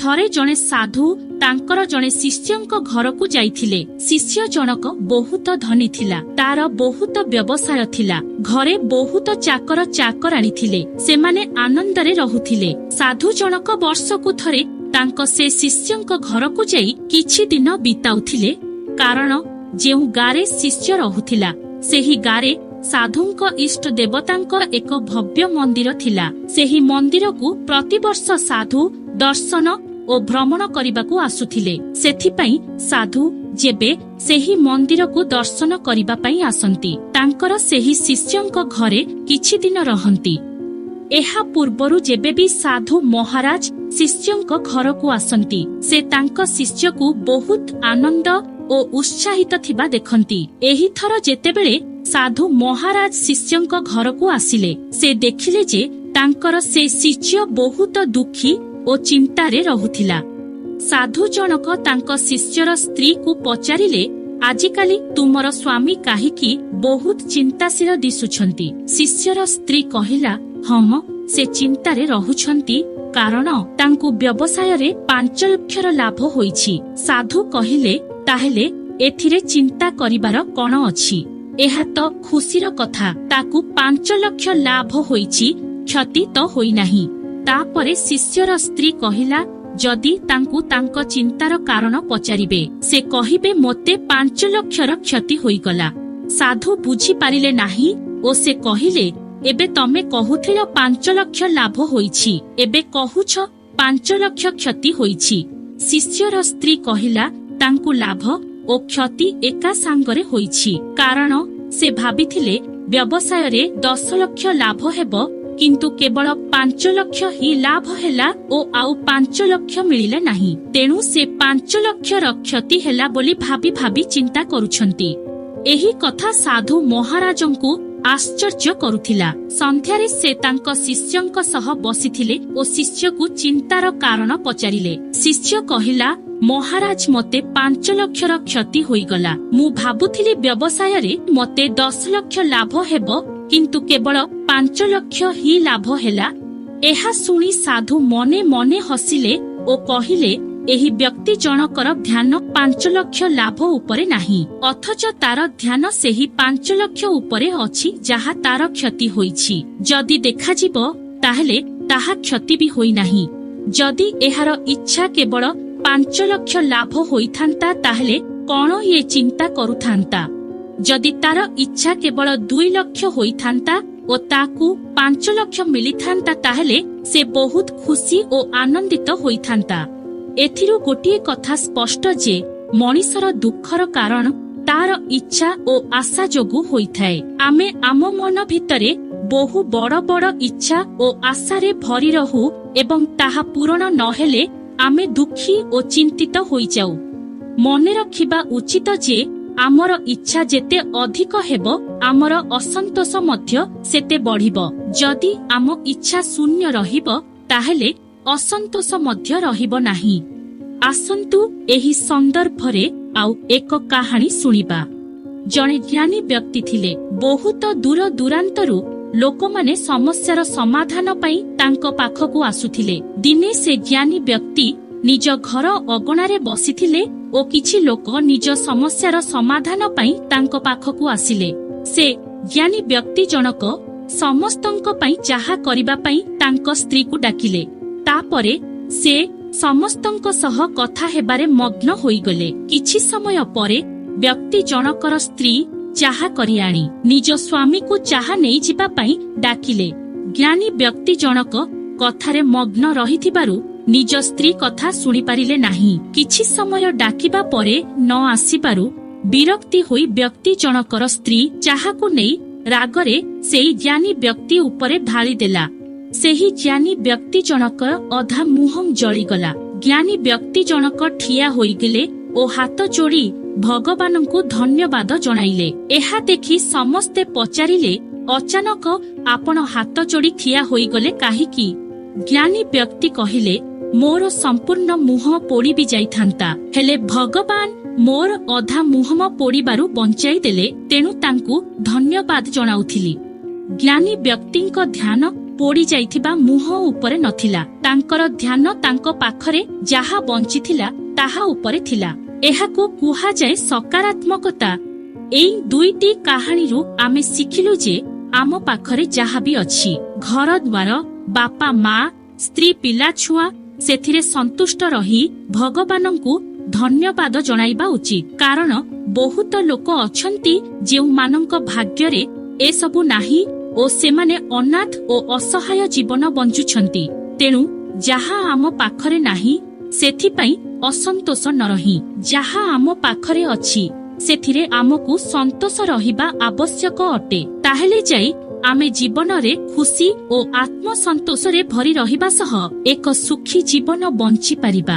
थरे जणे साधु तांकर जणे शिष्यंक घरकु जाइथिले। शिष्य जनक बहुत धनी थिला, तार बहुत व्यवसाय थिला, घरे बहुत चाकर चाकराणी थिले, सेमाने आनंदरे रहुथिले। साधु जनक वर्षकु थरे तांक से शिष्यंक घरकु जाई किछि दिन बिताउथिले, कारण जेउ गारे शिष्य रहुथिला सेही गारे साधुंक इष्ट देवतांक एक भव्य मंदिर थिला। सेही मंदिरकु प्रतिवर्ष साधु दर्शन ओ भ्रमण करबाकू आसुथिले। सेथिपई साधु जेबे सेही मंदिरकू दर्शन करबा पई आसंती, तांकर सेही शिष्यंक घरे किछि दिन रहंती। एहा पूर्वरु जेबे भी साधु महाराज शिष्यंक घरकू आसंती, से तांक शिष्यकू बहुत आनंद ओ उत्साहित थिबा देखंती। एही थर जेतेबेले साधु महाराज शिष्यंक घरकू आसिले, से देखिले जे तांकर से शिष्य बहुत दुखी ओ चिंतारे रहुथिला। साधु जनक तांक शिष्यर स्त्री को पचारिले, आजिकाली तुमर स्वामी काहिकी बहुत चिंताशील दिसुछंती। शिष्यर स्त्री कहिला, हम से चिंतारे रहुछंती कारण तांकु व्यवसाय रे 5 लाखर लाभ होईछि। साधु कहिले, ताहेले एथिरे चिंता करिबार कोन अछि? एहा तो खुशीर कथा, ताकु 5 लाख लाभ होईछि, क्षति तो होई नाही। तापरे शिष्यर स्त्री कहिला, जदि तांकु तांक चिंतार कारण पचारिबे, से कहिबे मोते 5 लाखर क्षति होईगला। साधु बुझी पारिले नाही ओ से कहिले, एबे तमे कहुथिलो 5 लाख लाभ होईछि, एबे कहुछ 5 लाख क्षति होईछि। शिष्यर स्त्री कहिला, तांकु लाभ ओ क्षति एका सांगरे होईछि, कारण से भाबिथिले व्यवसाय रे 10 लाख लाभ हेबो, किंतु केवल 5 लाख ही लाभ हेला ओ आउ 5 लाख मिलिले नाही। तेणु से 5 लाखर क्षति हेला बोली भाबी भाबी चिंता करुछंती। एही कथा साधु महाराजंकु आश्चर्य करुथिला। संध्यारे से तांक शिष्यंक सह बसिथिले ओ शिष्यकु चिंतार कारण पचारिले। शिष्य कहिला, महाराज मते 5 लाखर क्षति होईगला। मु भाबुथिली व्यवसाय रे मते 10 लाख लाभ हेबो, किंतु केवल 5 लाख ही लाभ हेला। एहा सुनी साधु मने मने हसिले ओ कहिले, एही व्यक्ति जनकर ध्यान 5 लाख लाभ उपरे नाही, अथच तार ध्यान सेही 5 लाख उपरे अछि जहा तार क्षति होईछि। जदि देखा जिवो ताहेले ताहा क्षति भी होई नाही। जदि एहार इच्छा केवल 5 लाख लाभ होइथांता, ताहेले कोन ये चिंता करुथांता? जदि तार इच्छा केवल 2 लाख होइथांता ओ ताकू 5 लाख मिलिथांता, ताहेले से बहुत खुशी ओ आनंदित होइथांता। एथिरु गोटिए कथा स्पष्ट जे मनिषर दुखर कारण तार इच्छा ओ आशा जोगु होइथाए। आमे आम मन भितरे बहु बड़ बड़ इच्छा ओ आशा रे भरी रहू एवं ताहा पूरण नहेले आमे दुखी ओ चिंतित होई जाऊ। मने रखिबा उचित जे आमर इच्छा जेते अधिक हेबो, आमर असंतोष मध्य सेते बढ़िबो। जदि आम इच्छा शून्य रहिबो, ताहेले असंतोष मध्य रहिबो नाही। आसंतु एही संदर्भरे आउ एक कहानी सुनिबा। जणे ज्ञानी व्यक्ति थिले। बहुत दूर दूरांतरु लोकमाने समस्यार समाधान पई तांको पाखकु आसुथिले। दिने से ज्ञानी व्यक्ति निज घर अगणारे बसिथिले ओ किछि लोक निज समस्यार समाधान पई तांको पाखकु आसिले। से ज्ञानी व्यक्ति जनक समस्तंक पई चाहा करिबा पई तांको स्त्री को डाकिले। तापरे से समस्तंक सह कथा हेबारे मग्न होइगले। किछि समय परे व्यक्ति जनकर स्त्री चाहा करि आनी निज स्वामी को चाहा नै जिबा पई डाकिले। ज्ञानी व्यक्ति जनक कथारे मग्न रहिथिबारु निज स्त्री कथा सुनि पारिले नाही। किछि समय डाकिबा परे न आसीबारु विरक्ति होई व्यक्ति जनकर स्त्री चाहाकु नै रागरे सेई ज्ञानी व्यक्ति उपरे ढाली देला। सेही ज्ञानी व्यक्ति जनक अधा मुहं जळीगला। ज्ञानी व्यक्ति जनक ठिया होइगले ओ हाथ जोड़ी भगवानंकु धन्यवाद जणाइले। एहा देखि समस्ते पचारिले, अचानक आपण हाथ जोड़ी ठिया होइगले काहिकी? ज्ञानी व्यक्ति कहिले, मोर संपूर्ण मुह पोड़ी भी जाइथांता, हेले भगवान मोर अधा मुहम पोड़ीबारु बंचाई देले, तेणु तांकु धन्यवाद जणाउथिली। ज्ञानी व्यक्तिंक ध्यान ପୋଡ଼ି ଯାଇଥିବା ମୁହଁ ଉପରେ ନଥିଲା। ତାଙ୍କର ଧ୍ୟାନ ତାଙ୍କ ପାଖରେ ଯାହା ବଞ୍ଚିଥିଲା ତାହା ଉପରେ ଥିଲା। ଏହାକୁ କୁହାଯାଏ ସକାରାତ୍ମକତା। ଏଇ ଦୁଇଟି କାହାଣୀରୁ ଆମେ ଶିଖିଲୁ ଯେ ଆମ ପାଖରେ ଯାହା ବି ଅଛି, ଘର ଦ୍ୱାର, ବାପା ମା, ସ୍ତ୍ରୀ, ପିଲା ଛୁଆ, ସେଥିରେ ସନ୍ତୁଷ୍ଟ ରହି ଭଗବାନଙ୍କୁ ଧନ୍ୟବାଦ ଜଣାଇବା ଉଚିତ। କାରଣ ବହୁତ ଲୋକ ଅଛନ୍ତି ଯେଉଁମାନଙ୍କ ଭାଗ୍ୟରେ ଏସବୁ ନାହିଁ ଓ ସେମାନେ ଅନାଥ ଓ ଅସହାୟ ଜୀବନ ବଞ୍ଚୁଛନ୍ତି। ତେଣୁ ଯାହା ଆମ ପାଖରେ ନାହିଁ ସେଥିପାଇଁ ଅସନ୍ତୋଷ ନ ରହି ଯାହା ଆମ ପାଖରେ ଅଛି ସେଥିରେ ଆମକୁ ସନ୍ତୋଷ ରହିବା ଆବଶ୍ୟକ ଅଟେ। ତାହେଲେ ଯାଇ ଆମେ ଜୀବନରେ ଖୁସି ଓ ଆତ୍ମସନ୍ତୋଷରେ ଭରି ରହିବା ସହ ଏକ ସୁଖୀ ଜୀବନ ବଞ୍ଚିପାରିବା।